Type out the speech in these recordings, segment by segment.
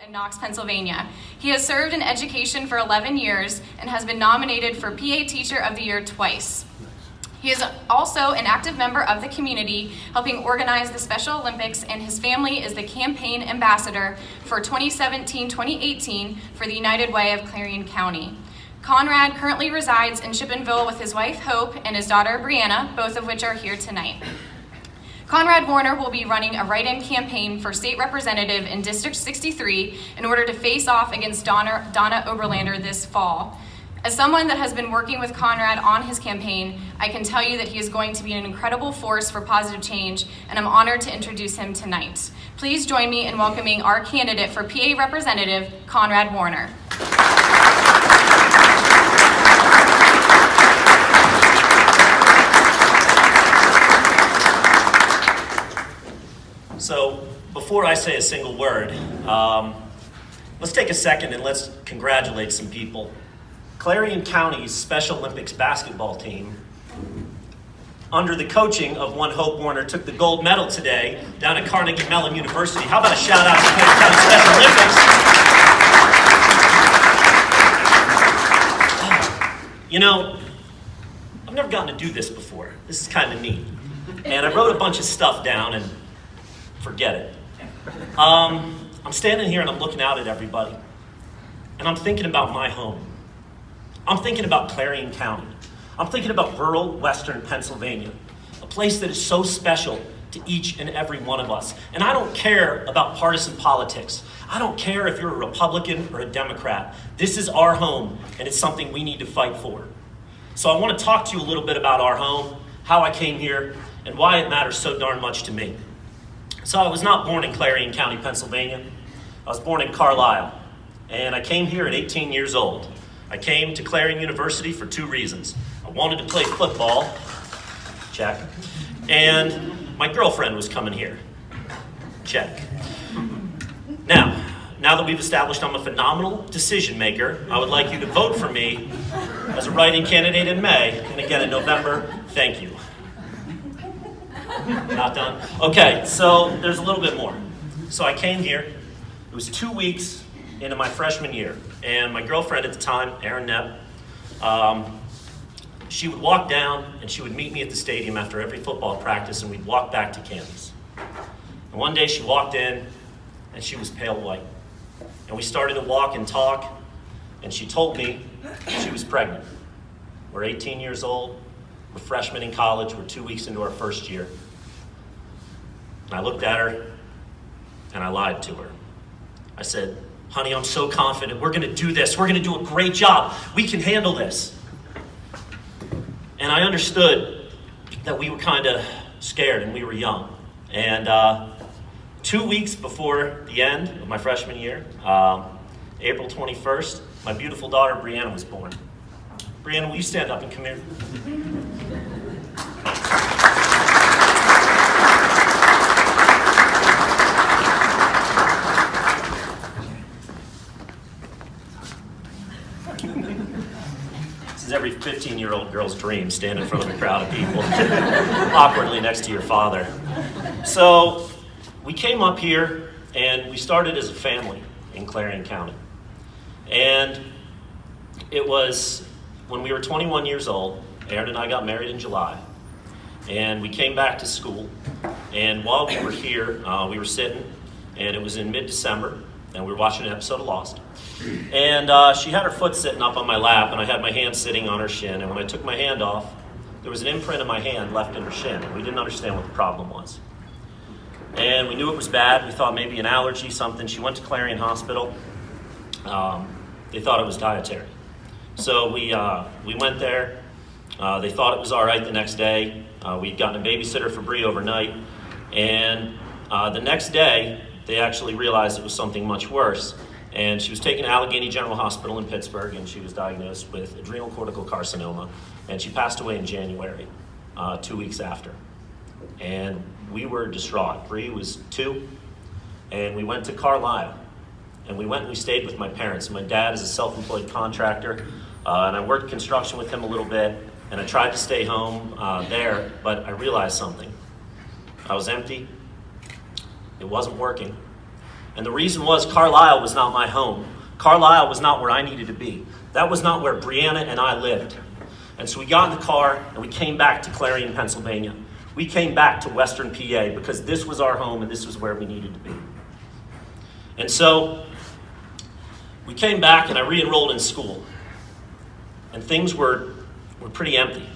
in Knox, Pennsylvania. He has served in education for 11 years and has been nominated for PA Teacher of the Year twice. He is also an active member of the community, helping organize the Special Olympics, and his family is the campaign ambassador for 2017-2018 for the United Way of Clarion County. Conrad currently resides in Chippenville with his wife Hope and his daughter Brianna, both of which are here tonight. Conrad Warner will be running a write-in campaign for state representative in District 63 in order to face off against Donna Oberlander this fall. As someone that has been working with Conrad on his campaign, I can tell you that he is going to be an incredible force for positive change, and I'm honored to introduce him tonight. Please join me in welcoming our candidate for PA Representative, Conrad Warner. So, before I say a single word, let's take a second and let's congratulate some people. Clarion County's Special Olympics basketball team, under the coaching of one Hope Warner, took the gold medal today down at Carnegie Mellon University. How about a shout out to Clarion County Special Olympics? You know, I've never gotten to do this before. This is kind of neat. And I wrote a bunch of stuff down and forget it. I'm standing here and I'm looking out at everybody. And I'm thinking about my home. I'm thinking about Clarion County. I'm thinking about rural western Pennsylvania, a place that is so special to each and every one of us. And I don't care about partisan politics. I don't care if you're a Republican or a Democrat. This is our home, and it's something we need to fight for. So I want to talk to you a little bit about our home, how I came here, and why it matters so darn much to me. So I was not born in Clarion County, Pennsylvania. I was born in Carlisle, and I came here at 18 years old. I came to Clarion University for two reasons. I wanted to play football, check, and my girlfriend was coming here, check. Now that we've established I'm a phenomenal decision maker, I would like you to vote for me as a write-in candidate in May, and again in November. Thank you. Not done? Okay, so there's a little bit more. So I came here, it was 2 weeks into my freshman year, and my girlfriend at the time, Erin Knapp, she would walk down and she would meet me at the stadium after every football practice, and we'd walk back to campus. And one day she walked in and she was pale white. And we started to walk and talk, and she told me she was pregnant. We're 18 years old, we're freshmen in college, we're 2 weeks into our first year. And I looked at her and I lied to her. I said, honey, I'm so confident. We're gonna do this. We're gonna do a great job. We can handle this. And I understood that we were kind of scared and we were young. And 2 weeks before the end of my freshman year, April 21st, my beautiful daughter Brianna was born. Brianna, will you stand up and come here? This is every 15-year-old girl's dream, stand in front of a crowd of people, awkwardly next to your father. So we came up here and we started as a family in Clarion County. And it was when we were 21 years old. Erin and I got married in July. And we came back to school. And while we were here, we were sitting, and it was in mid-December, and we were watching an episode of Lost. And she had her foot sitting up on my lap, and I had my hand sitting on her shin. And when I took my hand off, there was an imprint of my hand left in her shin. And we didn't understand what the problem was. And we knew it was bad. We thought maybe an allergy, something. She went to Clarion Hospital. They thought it was dietary. So we went there. They thought it was all right the next day. We'd gotten a babysitter for Bree overnight. And the next day, they actually realized it was something much worse. And she was taken to Allegheny General Hospital in Pittsburgh, and she was diagnosed with adrenal cortical carcinoma. And she passed away in January, 2 weeks after. And we were distraught. Bree was 2, and we went to Carlisle. And we went and we stayed with my parents. My dad is a self-employed contractor, and I worked construction with him a little bit, and I tried to stay home there, but I realized something. I was empty. It wasn't working. And the reason was Carlisle was not my home. Carlisle was not where I needed to be. That was not where Brianna and I lived. And so we got in the car and we came back to Clarion, Pennsylvania. We came back to Western PA because this was our home and this was where we needed to be. And so we came back and I re-enrolled in school. And things were pretty empty.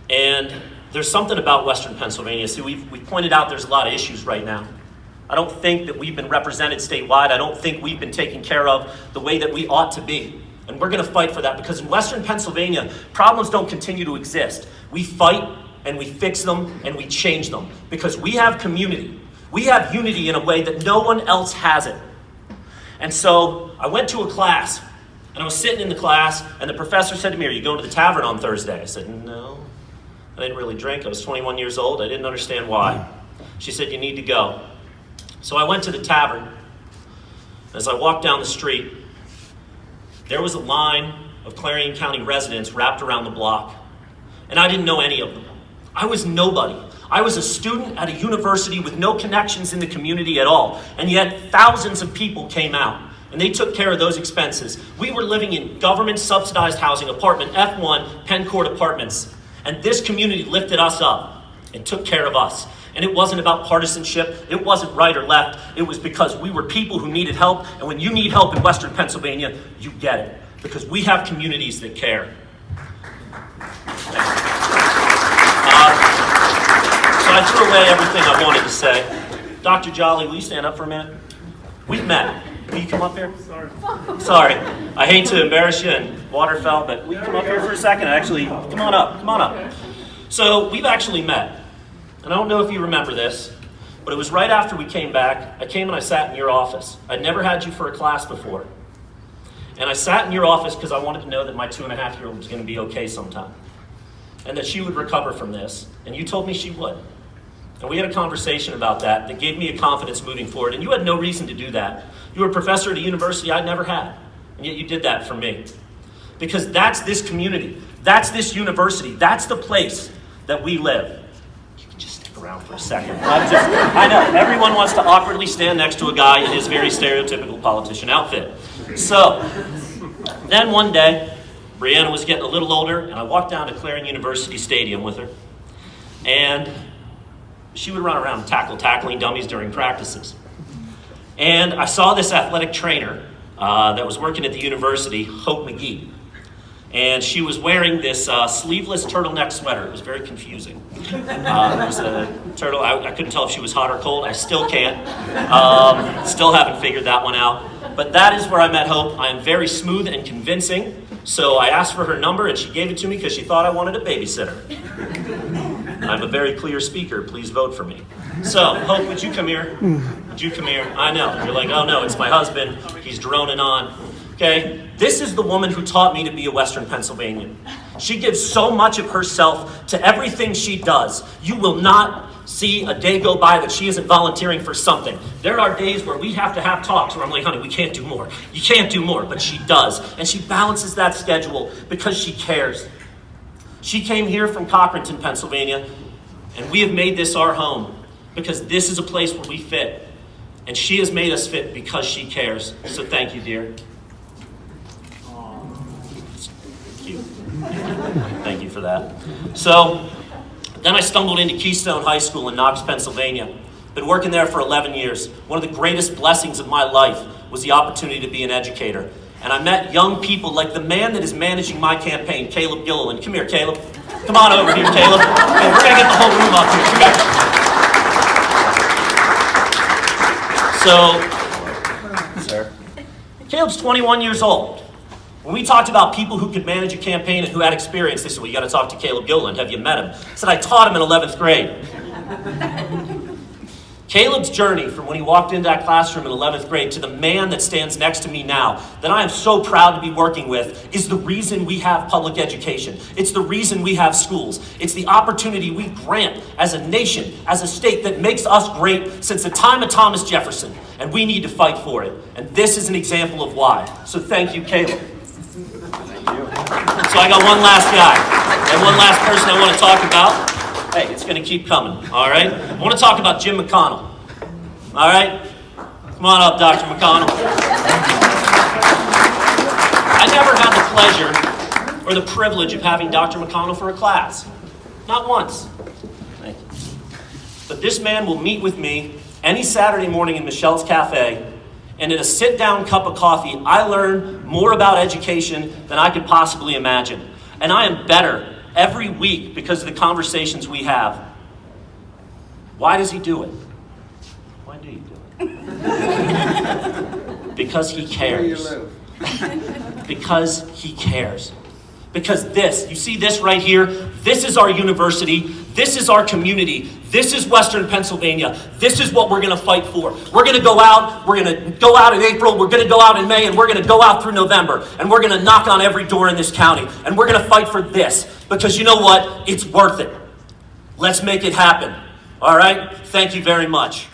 And there's something about Western Pennsylvania. See, we've pointed out there's a lot of issues right now. I don't think that we've been represented statewide. I don't think we've been taken care of the way that we ought to be. And we're going to fight for that because in Western Pennsylvania, problems don't continue to exist. We fight and we fix them and we change them because we have community. We have unity in a way that no one else has it. And so I went to a class and I was sitting in the class and the professor said to me, "Are you going to the tavern on Thursday?" I said, "No, I didn't really drink. I was 21 years old. I didn't understand why." She said, "You need to go." So I went to the tavern. As I walked down the street, there was a line of Clarion County residents wrapped around the block. And I didn't know any of them. I was nobody. I was a student at a university with no connections in the community at all. And yet thousands of people came out and they took care of those expenses. We were living in government subsidized housing, apartment F1, Penn Court apartments. And this community lifted us up and took care of us. And it wasn't about partisanship. It wasn't right or left. It was because we were people who needed help. And when you need help in Western Pennsylvania, you get it. Because we have communities that care. So I threw away everything I wanted to say. Dr. Jolly, will you stand up for a minute? We've met. Will you come up here? Sorry. I hate to embarrass you and water fell, but will you come up here for a second? Actually, come on up. Come on up. So we've actually met. And I don't know if you remember this, but it was right after we came back. I came and I sat in your office. I'd never had you for a class before. And I sat in your office because I wanted to know that my 2.5-year-old was going to be okay sometime. And that she would recover from this. And you told me she would. And we had a conversation about that that gave me a confidence moving forward. And you had no reason to do that. You were a professor at a university I'd never had. And yet you did that for me. Because that's this community. That's this university. That's the place that we live. Around for a second. I know, everyone wants to awkwardly stand next to a guy in his very stereotypical politician outfit. So, then one day, Brianna was getting a little older, and I walked down to Clarion University Stadium with her, and she would run around and tackling dummies during practices. And I saw this athletic trainer that was working at the university, Hope McGee. And she was wearing this sleeveless turtleneck sweater. It was very confusing. It was a turtle. I couldn't tell if she was hot or cold. I still can't. Still haven't figured that one out. But that is where I met Hope. I am very smooth and convincing. So I asked for her number, and she gave it to me because she thought I wanted a babysitter. I'm a very clear speaker. Please vote for me. So, Hope, would you come here? Would you come here? I know. You're like, oh no, it's my husband. He's droning on. Okay, this is the woman who taught me to be a Western Pennsylvanian. She gives so much of herself to everything she does. You will not see a day go by that she isn't volunteering for something. There are days where we have to have talks where I'm like, honey, we can't do more. You can't do more, but she does. And she balances that schedule because she cares. She came here from Cochranton, Pennsylvania, and we have made this our home because this is a place where we fit. And she has made us fit because she cares. So thank you, dear. Thank you for that. So, then I stumbled into Keystone High School in Knox, Pennsylvania. Been working there for 11 years. One of the greatest blessings of my life was the opportunity to be an educator. And I met young people like the man that is managing my campaign, Caleb Gilliland. Come here, Caleb. Come on over here, Caleb. Okay, we're going to get the whole room up here. Come here. So, sir. Caleb's 21 years old. When we talked about people who could manage a campaign and who had experience, they said, well, you got to talk to Caleb Gilliland. Have you met him? I said, I taught him in 11th grade. Caleb's journey from when he walked into that classroom in 11th grade to the man that stands next to me now, that I am so proud to be working with, is the reason we have public education. It's the reason we have schools. It's the opportunity we grant as a nation, as a state that makes us great since the time of Thomas Jefferson. And we need to fight for it. And this is an example of why. So thank you, Caleb. So I got one last guy and one last person I want to talk about. Hey, it's going to keep coming, all right? I want to talk about Jim McConnell, all right? Come on up, Dr. McConnell. I never had the pleasure or the privilege of having Dr. McConnell for a class. Not once. Thank you. But this man will meet with me any Saturday morning in Michelle's Cafe, and in a sit-down cup of coffee, I learn more about education than I could possibly imagine. And I am better every week because of the conversations we have. Why does he do it? Why do you do it? Because he cares. Because he cares. Because you see this right here? This is our university. This is our community. This is Western Pennsylvania. This is what we're going to fight for. We're going to go out. We're going to go out in April. We're going to go out in May. And we're going to go out through November. And we're going to knock on every door in this county. And we're going to fight for this. Because you know what? It's worth it. Let's make it happen. All right? Thank you very much.